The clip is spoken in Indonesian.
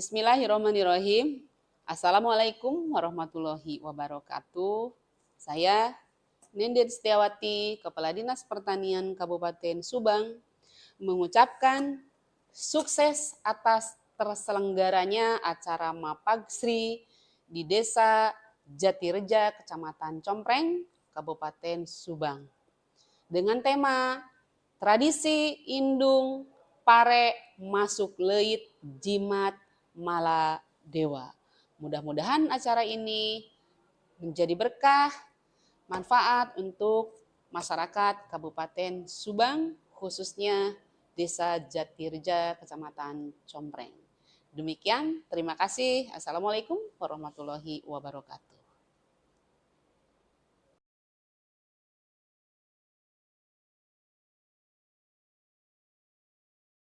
Bismillahirrahmanirrahim. Assalamualaikum warahmatullahi wabarakatuh. Saya Nindin Setiawati, Kepala Dinas Pertanian Kabupaten Subang, mengucapkan sukses atas terselenggaranya acara Mapagsri di Desa Jatireja, Kecamatan Compreng, Kabupaten Subang. Dengan tema Tradisi Indung Pare Masuk Leit Jimat Mala Dewa. Mudah-mudahan acara ini menjadi berkah, manfaat untuk masyarakat Kabupaten Subang, khususnya Desa Jatireja, Kecamatan Compreng. Demikian, terima kasih. Assalamualaikum warahmatullahi wabarakatuh.